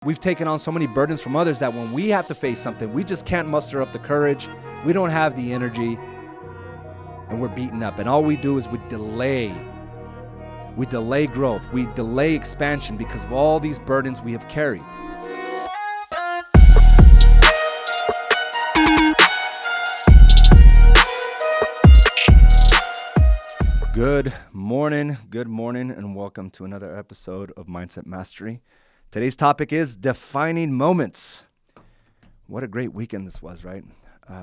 We've taken on so many burdens from others that when we have to face something, we just can't muster up the courage. We don't have the energy, and we're beaten up. And all we do is we delay. We delay growth. We delay expansion because of all these burdens we have carried. Good morning, and welcome to another episode of Mindset Mastery. Today's topic is defining moments. What a great weekend this was, right?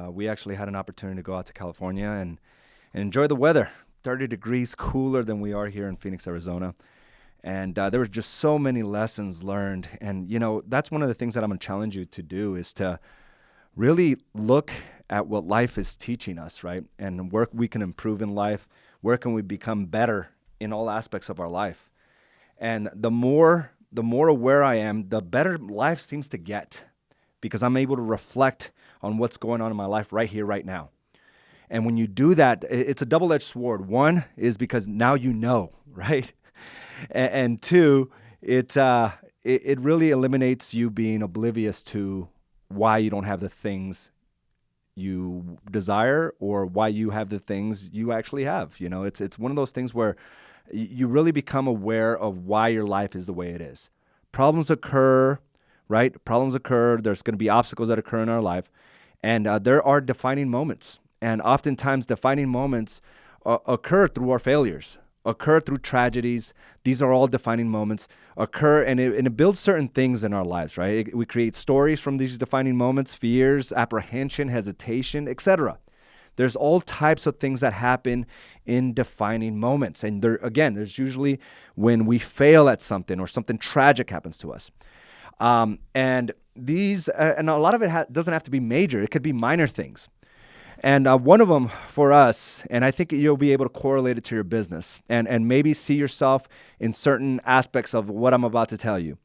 We actually had an opportunity to go out to California and enjoy the weather. 30 degrees cooler than we are here in Phoenix, Arizona. And there were just so many lessons learned. And, that's one of the things that I'm going to challenge you to do is to really look at what life is teaching us, right? And where we can improve in life. Where can we become better in all aspects of our life? And the more aware I am, the better life seems to get because I'm able to reflect on what's going on in my life right here, right now. And when you do that, it's a double-edged sword. One is because now you know, right? And two, it really eliminates you being oblivious to why you don't have the things you desire or why you have the things you actually have. It's one of those things where you really become aware of why your life is the way it is. Problems occur, right? Problems occur. There's going to be obstacles that occur in our life. And there are defining moments. And oftentimes defining moments occur through our failures, occur through tragedies. These are all defining moments, occur, and it builds certain things in our lives, right? We create stories from these defining moments, fears, apprehension, hesitation, etc. There's all types of things that happen in defining moments. And there's usually when we fail at something or something tragic happens to us. And a lot of it doesn't have to be major. It could be minor things. And one of them for us, and I think you'll be able to correlate it to your business and maybe see yourself in certain aspects of what I'm about to tell you.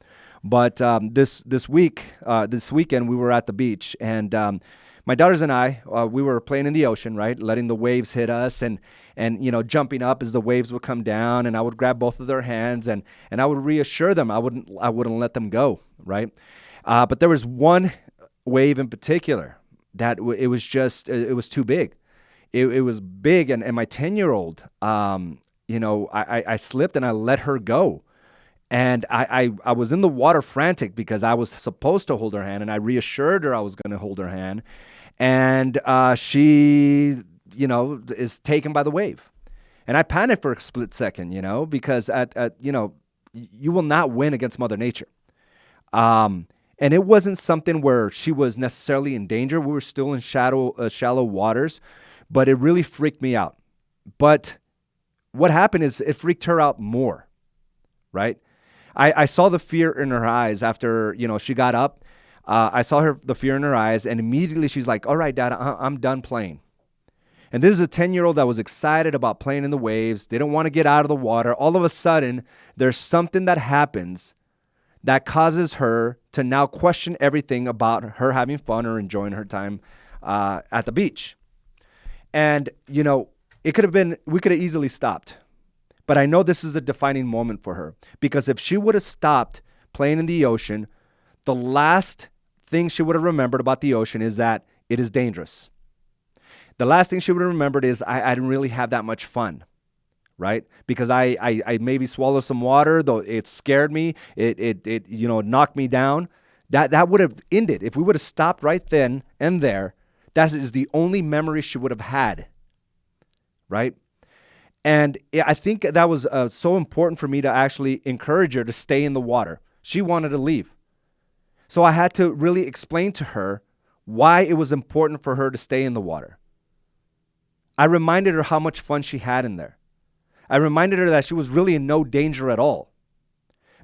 But this weekend, we were at the beach, and my daughters and I, we were playing in the ocean, right? Letting the waves hit us and jumping up as the waves would come down, and I would grab both of their hands and I would reassure them I wouldn't let them go, right? But there was one wave in particular that it was too big. It was big, and my 10-year-old, I slipped and I let her go. And I was in the water frantic because I was supposed to hold her hand, and I reassured her I was going to hold her hand. And she, is taken by the wave. And I panicked for a split second, because you will not win against Mother Nature. And it wasn't something where she was necessarily in danger. We were still in shallow waters, but it really freaked me out. But what happened is it freaked her out more, right? I saw the fear in her eyes after, she got up. I saw the fear in her eyes, and immediately she's like, all right, Dad, I'm done playing. And this is a 10-year-old that was excited about playing in the waves. They don't want to get out of the water. All of a sudden, there's something that happens that causes her to now question everything about her having fun or enjoying her time at the beach. And, we could have easily stopped. But I know this is a defining moment for her, because if she would have stopped playing in the ocean, the last thing she would have remembered about the ocean is that it is dangerous. The last thing she would have remembered is I didn't really have that much fun. Right? Because I maybe swallowed some water, though it scared me. It knocked me down. That would have ended. If we would have stopped right then and there, that is the only memory she would have had. Right? And I think that was so important for me to actually encourage her to stay in the water. She wanted to leave. So I had to really explain to her why it was important for her to stay in the water. I reminded her how much fun she had in there. I reminded her that she was really in no danger at all,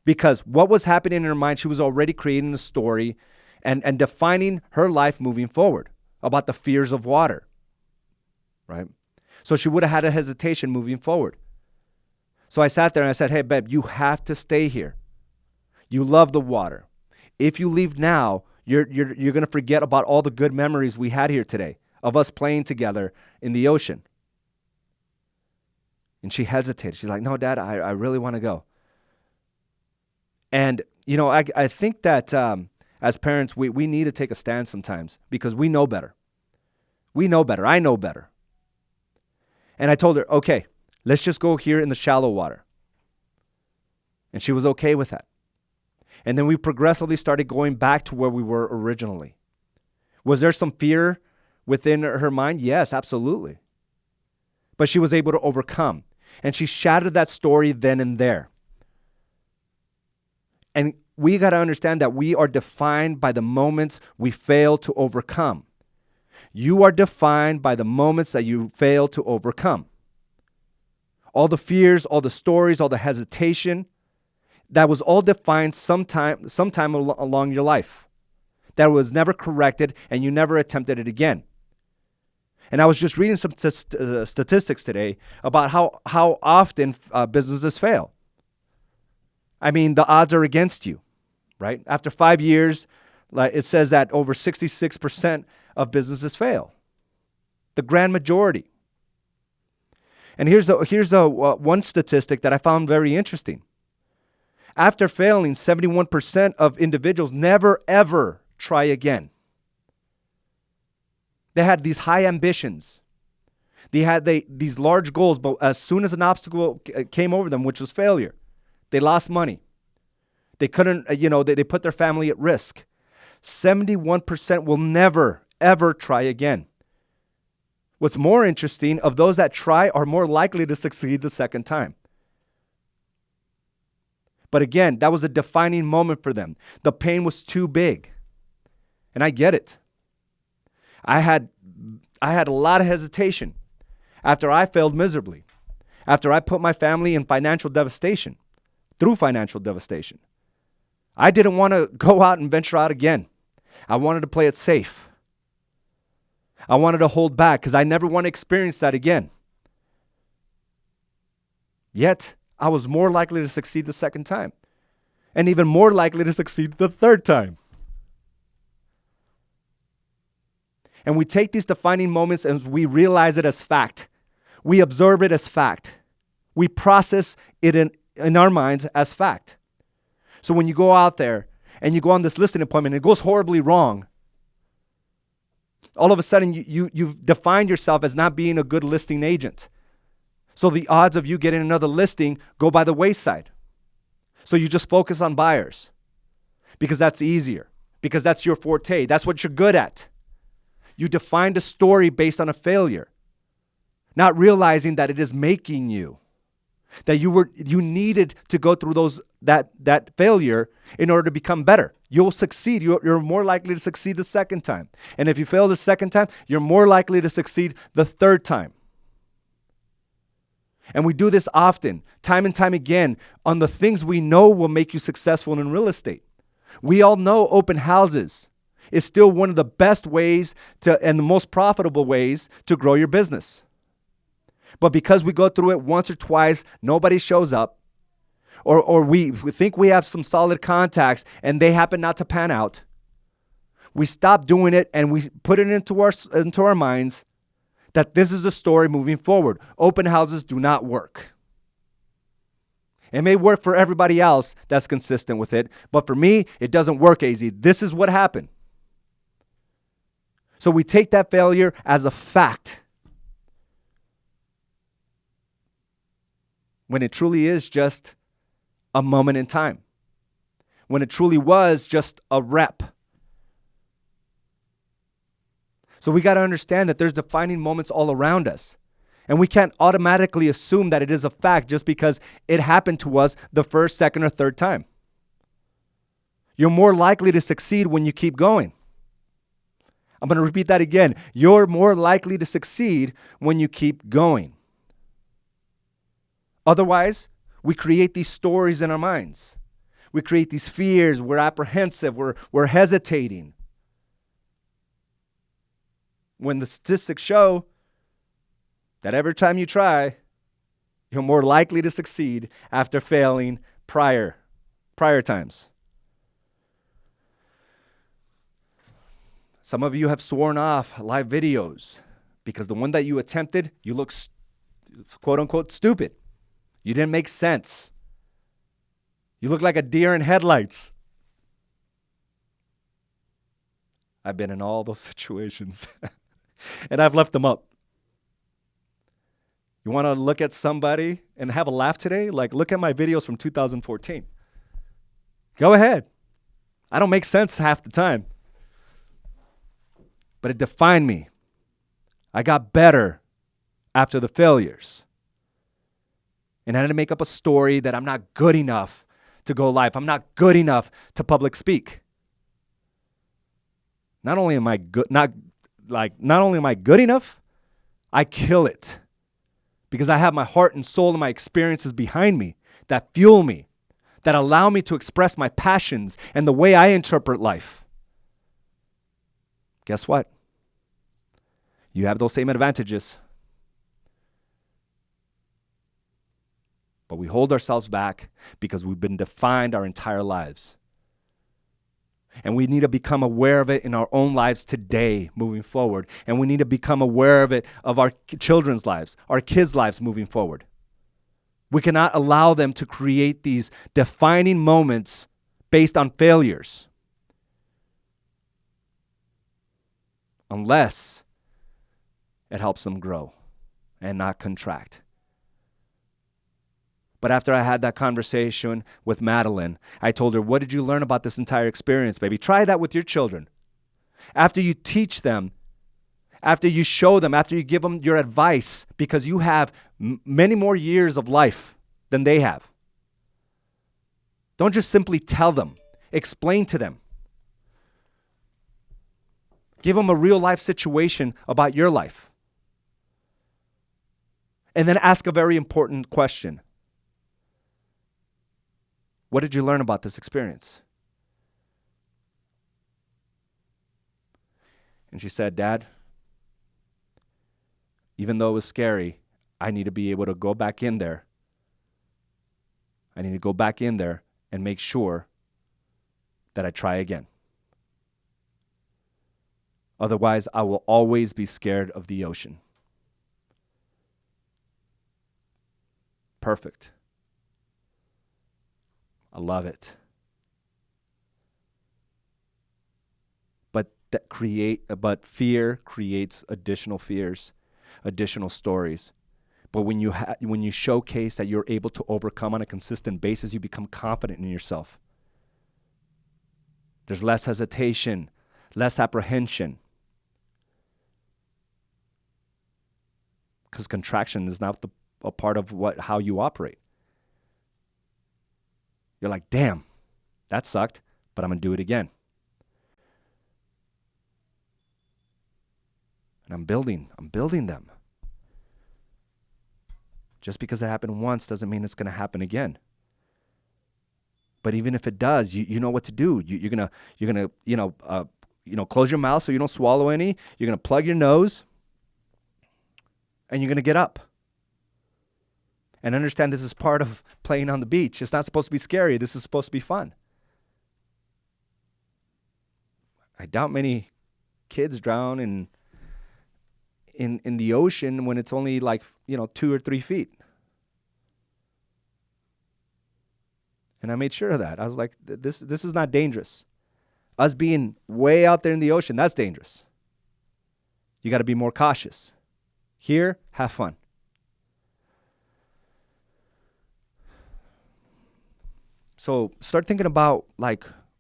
because what was happening in her mind, she was already creating a story and defining her life moving forward about the fears of water, right? So she would have had a hesitation moving forward. So I sat there and I said, hey, babe, you have to stay here. You love the water. If you leave now, you're going to forget about all the good memories we had here today of us playing together in the ocean. And she hesitated. She's like, no, Dad, I really want to go. And, I think that as parents, we need to take a stand sometimes because we know better. We know better. I know better. And I told her, okay, let's just go here in the shallow water. And she was okay with that. And then we progressively started going back to where we were originally. Was there some fear within her mind? Yes, absolutely. But she was able to overcome. And she shattered that story then and there. And we got to understand that we are defined by the moments we fail to overcome. You are defined by the moments that you fail to overcome. All the fears, all the stories, all the hesitation, that was all defined sometime along your life. That was never corrected and you never attempted it again. And I was just reading some statistics today about how often businesses fail. I mean, the odds are against you, right? After 5 years, it says that over 66% of businesses fail. The grand majority. And here's one statistic that I found very interesting. After failing, 71% of individuals never, ever try again. They had these high ambitions. They had these large goals, but as soon as an obstacle came over them, which was failure, they lost money. They couldn't, they put their family at risk. 71% will never, ever try again. What's more interesting, of those that try are more likely to succeed the second time. But again, that was a defining moment for them. The pain was too big. And I get it. I had a lot of hesitation after I failed miserably, after I put my family in financial devastation, through financial devastation. I didn't want to go out and venture out again. I wanted to play it safe. I wanted to hold back because I never want to experience that again. Yet, I was more likely to succeed the second time, and even more likely to succeed the third time. And we take these defining moments and we realize it as fact. We absorb it as fact. We process it in our minds as fact. So when you go out there and you go on this listing appointment and it goes horribly wrong, all of a sudden you've defined yourself as not being a good listing agent. So the odds of you getting another listing go by the wayside. So you just focus on buyers because that's easier, because that's your forte. That's what you're good at. You defined a story based on a failure, not realizing that it is making you, that you needed to go through that failure in order to become better. You'll succeed. You're more likely to succeed the second time. And if you fail the second time, you're more likely to succeed the third time. And we do this often, time and time again, on the things we know will make you successful in real estate. We all know open houses is still one of the best ways and the most profitable ways to grow your business. But because we go through it once or twice, nobody shows up, or we think we have some solid contacts and they happen not to pan out, we stop doing it and we put it into our minds that this is the story moving forward. Open houses do not work. It may work for everybody else that's consistent with it, but for me, it doesn't work, AZ. This is what happened. So we take that failure as a fact, when it truly is just a moment in time, when it truly was just a rep. So we got to understand that there's defining moments all around us. And we can't automatically assume that it is a fact just because it happened to us the first, second, or third time. You're more likely to succeed when you keep going. I'm going to repeat that again. You're more likely to succeed when you keep going. Otherwise, we create these stories in our minds. We create these fears. We're apprehensive. We're hesitating. When the statistics show that every time you try, you're more likely to succeed after failing prior times. Some of you have sworn off live videos because the one that you attempted, you look quote unquote stupid. You didn't make sense. You look like a deer in headlights. I've been in all those situations and I've left them up. You want to look at somebody and have a laugh today? Like, look at my videos from 2014. Go ahead. I don't make sense half the time. But it defined me. I got better after the failures. And I had to make up a story that I'm not good enough to go live. I'm not good enough to public speak. Not only am I good enough, I kill it. Because I have my heart and soul and my experiences behind me that fuel me, that allow me to express my passions and the way I interpret life. Guess what? You have those same advantages. But we hold ourselves back because we've been defined our entire lives. And we need to become aware of it in our own lives today, moving forward. And we need to become aware of it of our children's lives, our kids' lives moving forward. We cannot allow them to create these defining moments based on failures. Unless it helps them grow and not contract. But after I had that conversation with Madeline, I told her, what did you learn about this entire experience, baby? Try that with your children. After you teach them, after you show them, after you give them your advice, because you have many more years of life than they have. Don't just simply tell them. Explain to them. Give them a real life situation about your life. And then ask a very important question. What did you learn about this experience? And she said, Dad, even though it was scary, I need to be able to go back in there. I need to go back in there and make sure that I try again. Otherwise, I will always be scared of the ocean. Perfect. I love it. But fear creates additional fears, additional stories. But when you showcase that you're able to overcome on a consistent basis, you become confident in yourself. There's less hesitation, less apprehension. Because contraction is not a part of how you operate. You're like, damn, that sucked, but I'm going to do it again. And I'm building them. Just because it happened once doesn't mean it's going to happen again. But even if it does, you know what to do. You're gonna close your mouth so you don't swallow any. You're gonna plug your nose, and you're gonna get up. And understand this is part of playing on the beach. It's not supposed to be scary. This is supposed to be fun. I doubt many kids drown in the ocean when it's only 2 or 3 feet. And I made sure of that. I was like, this is not dangerous. Us being way out there in the ocean, that's dangerous. You got to be more cautious. Here, have fun. So start thinking about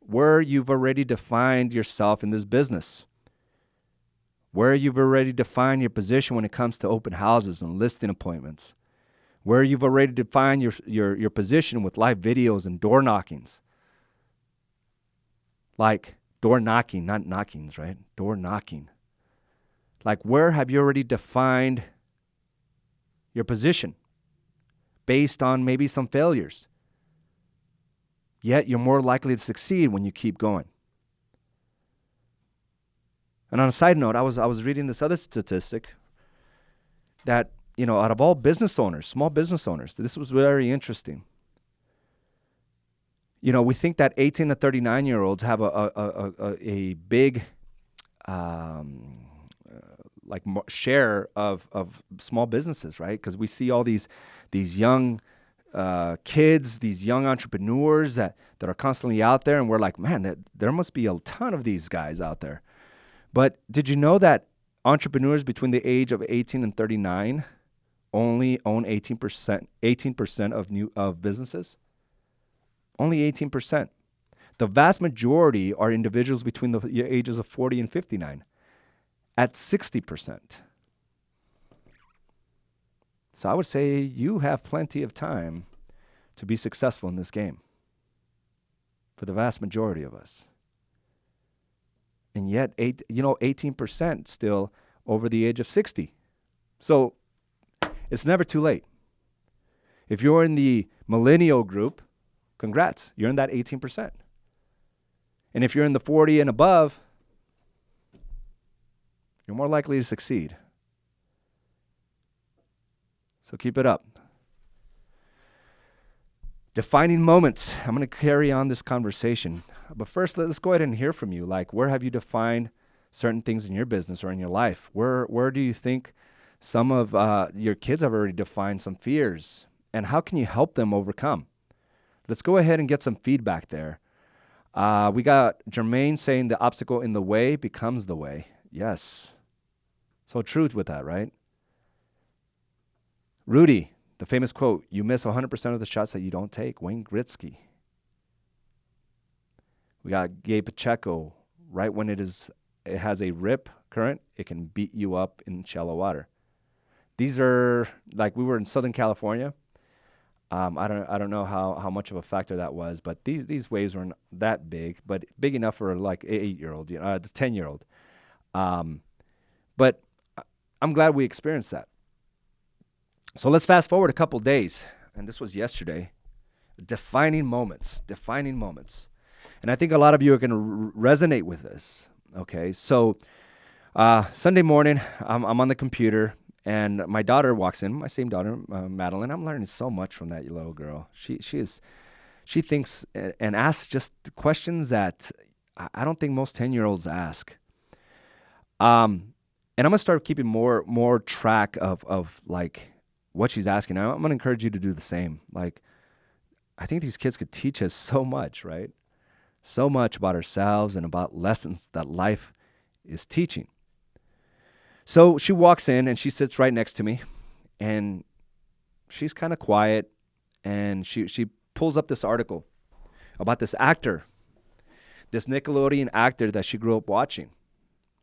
where you've already defined yourself in this business. Where you've already defined your position when it comes to open houses and listing appointments. Where you've already defined your position with live videos and door knockings. Like door knocking, not knockings, right? Door knocking. Where have you already defined your position based on maybe some failures? Yet you're more likely to succeed when you keep going. And on a side note, I was reading this other statistic that, out of all business owners, small business owners, this was very interesting. We think that 18 to 39-year-olds have a big share of small businesses, right? Because we see all these young kids, these young entrepreneurs that are constantly out there, and we're like, man, there must be a ton of these guys out there. But did you know that entrepreneurs between the age of 18 and 39 only own 18% of businesses? Only 18%. The vast majority are individuals between the ages of 40 and 59 at 60%. So I would say you have plenty of time to be successful in this game for the vast majority of us. And yet, 18% still over the age of 60. So it's never too late. If you're in the millennial group, congrats, you're in that 18%. And if you're in the 40 and above, you're more likely to succeed. So keep it up. Defining moments. I'm going to carry on this conversation. But first, let's go ahead and hear from you. Like, where have you defined certain things in your business or in your life? Where do you think some of your kids have already defined some fears? And how can you help them overcome? Let's go ahead and get some feedback there. We got Jermaine saying the obstacle in the way becomes the way. Yes. So truth with that, right? Rudy, the famous quote, you miss 100% of the shots that you don't take. Wayne Gretzky. We got Gabe Pacheco. Right when it has a rip current, it can beat you up in shallow water. These are, like, we were in Southern California. I don't know how much of a factor that was, but these waves weren't that big, but big enough for like an 8-year-old, the 10-year-old. But I'm glad we experienced that. So let's fast forward a couple days, and this was yesterday. Defining moments. And I think a lot of you are going to resonate with this. Okay, so Sunday morning, I'm on the computer, and my daughter walks in, my same daughter, Madeline. I'm learning so much from that little girl. She thinks and asks just questions that I don't think most 10-year-olds ask. And I'm going to start keeping more track of like what she's asking. I'm going to encourage you to do the same. Like, I think these kids could teach us so much, right? So much about ourselves and about lessons that life is teaching. So she walks in and she sits right next to me, and she's kind of quiet, and she pulls up this article about this actor, this Nickelodeon actor that she grew up watching,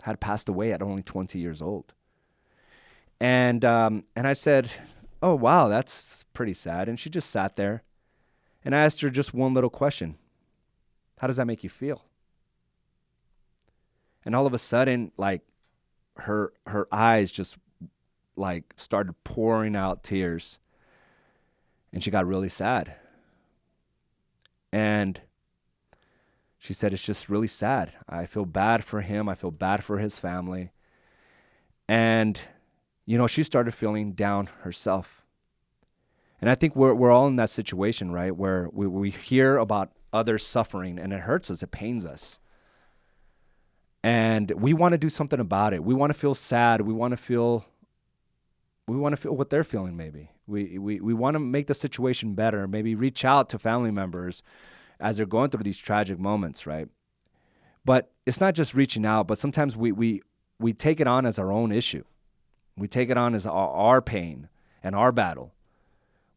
had passed away at only 20 years old. And I said, oh, wow, that's pretty sad. And she just sat there, and I asked her just one little question. How does that make you feel? And all of a sudden, like, her eyes just like started pouring out tears, and she got really sad. And she said, it's just really sad. I feel bad for him. I feel bad for his family. And, she started feeling down herself. And I think we're all in that situation, right? Where we hear about others suffering, and it hurts us. It pains us. And we want to do something about it. We want to feel sad. We want to feel what they're feeling. Maybe we want to make the situation better. Maybe reach out to family members as they're going through these tragic moments, right? But it's not just reaching out. But sometimes we take it on as our own issue. We take it on as our pain and our battle,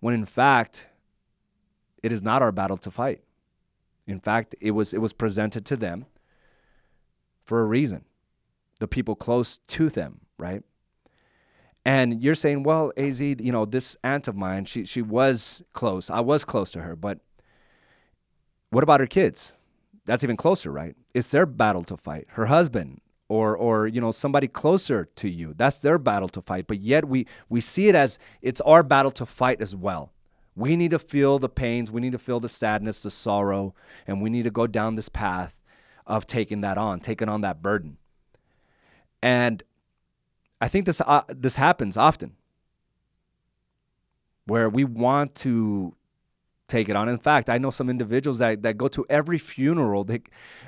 when in fact it is not our battle to fight. In fact, it was presented to them for a reason, the people close to them, right? And you're saying, well, AZ, this aunt of mine, she was close. I was close to her, but what about her kids? That's even closer, right? It's their battle to fight. Her husband or somebody closer to you, that's their battle to fight. But yet we see it as it's our battle to fight as well. We need to feel the pains. We need to feel the sadness, the sorrow, and we need to go down this path of taking on that burden. And I think this happens often, where we want to take it on. In fact, I know some individuals that go to every funeral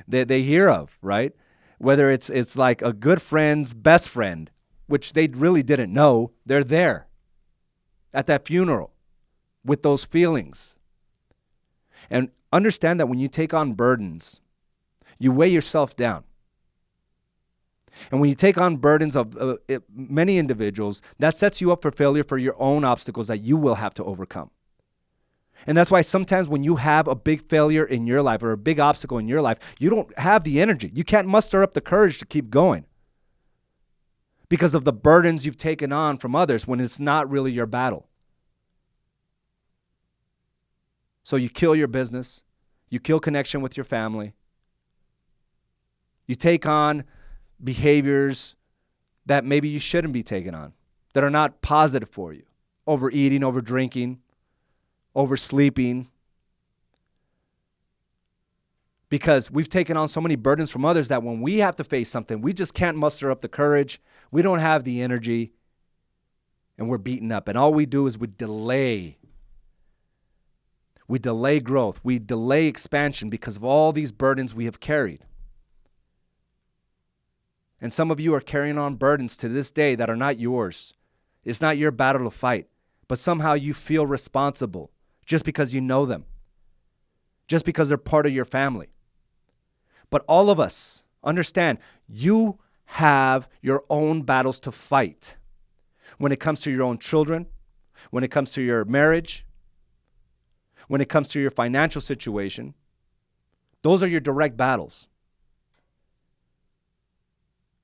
they hear of, right? Whether it's like a good friend's best friend, which they really didn't know, they're there at that funeral. with those feelings. And understand that when you take on burdens, you weigh yourself down. And when you take on burdens of many individuals, that sets you up for failure for your own obstacles that you will have to overcome. And that's why sometimes when you have a big failure in your life or a big obstacle in your life, you don't have the energy. You can't muster up the courage to keep going because of the burdens you've taken on from others when it's not really your battle. So you kill your business. You kill connection with your family. You take on behaviors that maybe you shouldn't be taking on, that are not positive for you. Overeating, over drinking, oversleeping. Because we've taken on so many burdens from others that when we have to face something, we just can't muster up the courage. We don't have the energy, and we're beaten up. And all we do is we delay. We delay growth. We delay expansion because of all these burdens we have carried. And some of you are carrying on burdens to this day that are not yours. It's not your battle to fight, but somehow you feel responsible just because you know them, just because they're part of your family. But all of us understand you have your own battles to fight when it comes to your own children, when it comes to your marriage, when it comes to your financial situation. Those are your direct battles.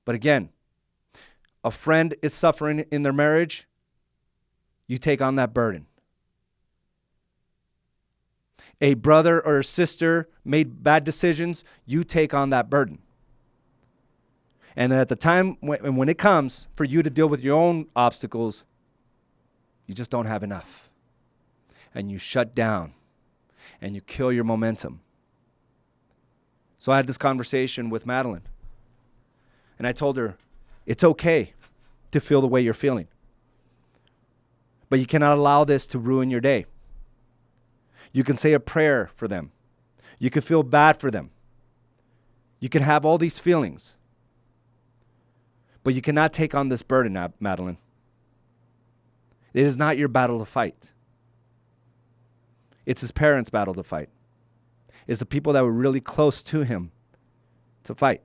But again, a friend is suffering in their marriage, you take on that burden. A brother or a sister made bad decisions, you take on that burden. And at the time when it comes for you to deal with your own obstacles, you just don't have enough. And you shut down and you kill your momentum. So I had this conversation with Madeline. And I told her, it's okay to feel the way you're feeling. But you cannot allow this to ruin your day. You can say a prayer for them. You can feel bad for them. You can have all these feelings. But you cannot take on this burden, Madeline. It is not your battle to fight. It's his parents' battle to fight. It's the people that were really close to him to fight.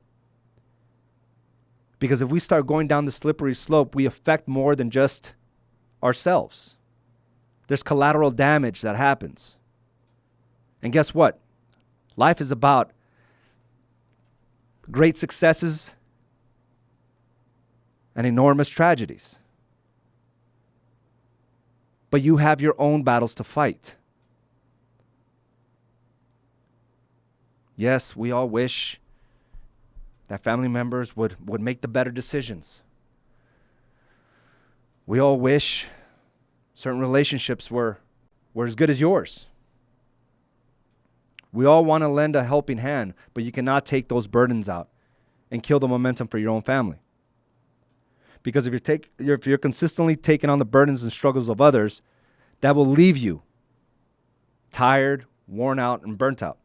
Because if we start going down the slippery slope, we affect more than just ourselves. There's collateral damage that happens. And guess what? Life is about great successes and enormous tragedies. But you have your own battles to fight. Yes, we all wish that family members would make the better decisions. We all wish certain relationships were as good as yours. We all want to lend a helping hand, but you cannot take those burdens out and kill the momentum for your own family. Because if you're consistently taking on the burdens and struggles of others, that will leave you tired, worn out, and burnt out.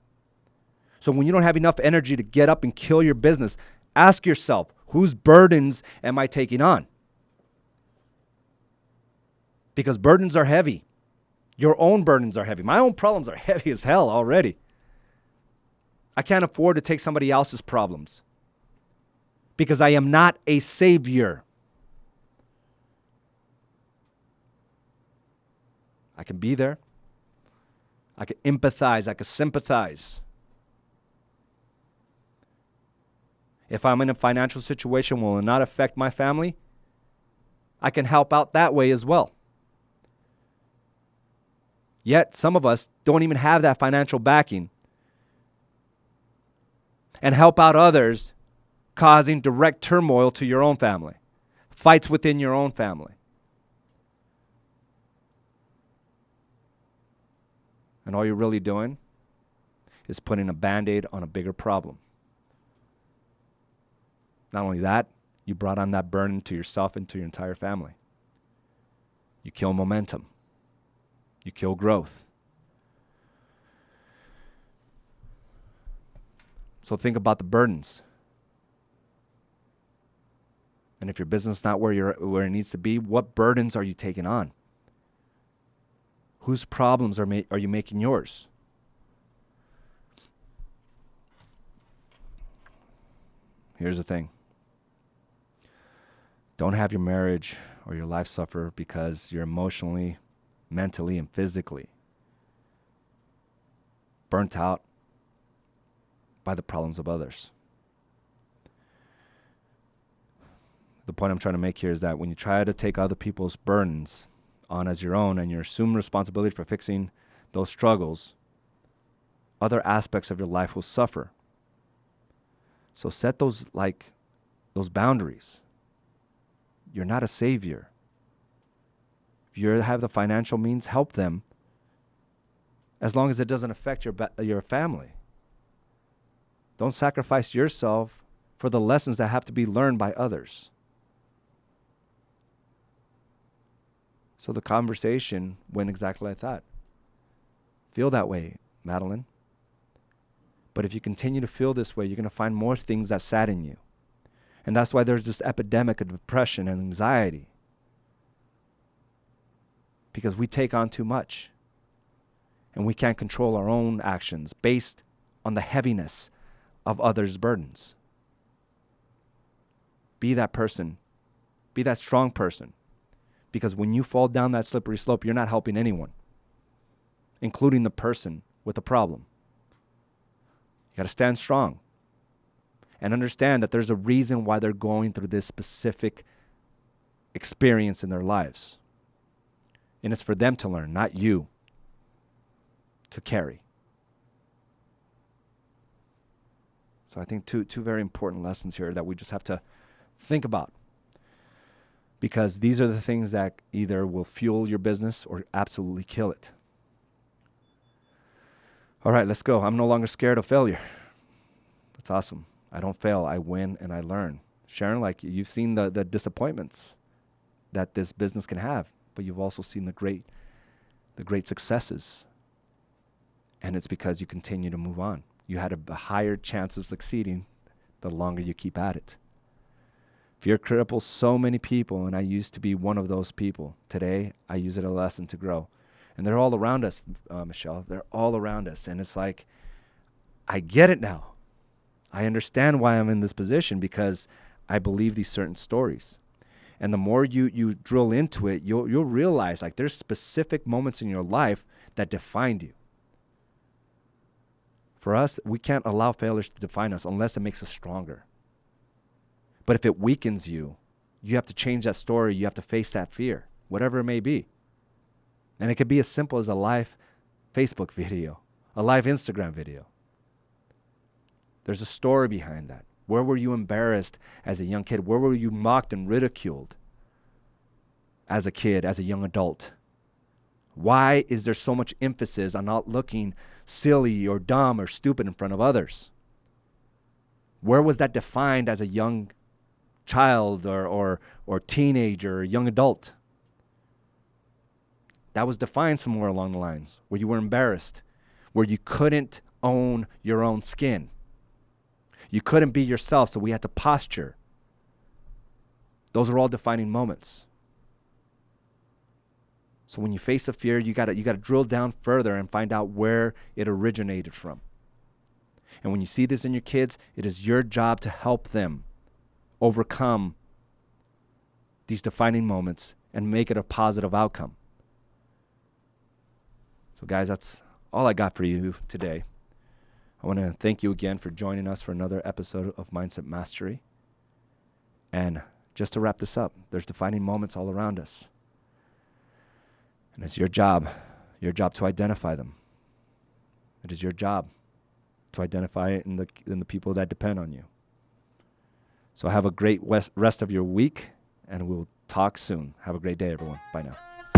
So when you don't have enough energy to get up and kill your business, ask yourself, whose burdens am I taking on? Because burdens are heavy. Your own burdens are heavy. My own problems are heavy as hell already. I can't afford to take somebody else's problems because I am not a savior. I can be there. I can empathize. I can sympathize. If I'm in a financial situation will not affect my family, I can help out that way as well. Yet some of us don't even have that financial backing and help out others, causing direct turmoil to your own family, fights within your own family. And all you're really doing is putting a Band-Aid on a bigger problem. Not only that, you brought on that burden to yourself and to your entire family. You kill momentum. You kill growth. So think about the burdens. And if your business is not where it needs to be, what burdens are you taking on? Whose problems are you making yours? Here's the thing. Don't have your marriage or your life suffer because you're emotionally, mentally, and physically burnt out by the problems of others. The point I'm trying to make here is that when you try to take other people's burdens on as your own and you assume responsibility for fixing those struggles, other aspects of your life will suffer. So set those boundaries. You're not a savior. If you have the financial means, help them as long as it doesn't affect your family. Don't sacrifice yourself for the lessons that have to be learned by others. So the conversation went exactly like that. Feel that way, Madeline. But if you continue to feel this way, you're going to find more things that sadden you. And that's why there's this epidemic of depression and anxiety. Because we take on too much. And we can't control our own actions based on the heaviness of others' burdens. Be that person. Be that strong person. Because when you fall down that slippery slope, you're not helping anyone, including the person with the problem. You got to stand strong and understand that there's a reason why they're going through this specific experience in their lives. And it's for them to learn, not you to carry. So I think two very important lessons here that we just have to think about. Because these are the things that either will fuel your business or absolutely kill it. All right, let's go. I'm no longer scared of failure. That's awesome. I don't fail. I win and I learn. Sharon, like you've seen the disappointments that this business can have, but you've also seen the great successes. And it's because you continue to move on. You had a higher chance of succeeding the longer you keep at it. Fear cripples so many people, and I used to be one of those people. Today, I use it as a lesson to grow. And they're all around us, Michelle. They're all around us. And it's like, I get it now. I understand why I'm in this position because I believe these certain stories. And the more you drill into it, you'll realize like there's specific moments in your life that defined you. For us, we can't allow failures to define us unless it makes us stronger. But if it weakens you, you have to change that story. You have to face that fear, whatever it may be. And it could be as simple as a live Facebook video, a live Instagram video. There's a story behind that. Where were you embarrassed as a young kid? Where were you mocked and ridiculed as a kid, as a young adult? Why is there so much emphasis on not looking silly or dumb or stupid in front of others? Where was that defined as a young child or teenager or young adult? That was defined somewhere along the lines where you were embarrassed, where you couldn't own your own skin. You couldn't be yourself, so we had to posture. Those are all defining moments. So when you face a fear, you gotta drill down further and find out where it originated from. And when you see this in your kids, it is your job to help them overcome these defining moments and make it a positive outcome. So guys, that's all I got for you today. I want to thank you again for joining us for another episode of Mindset Mastery. And just to wrap this up, there's defining moments all around us. And it's your job to identify them. It is your job to identify it in the people that depend on you. So have a great rest of your week, and we'll talk soon. Have a great day, everyone. Bye now.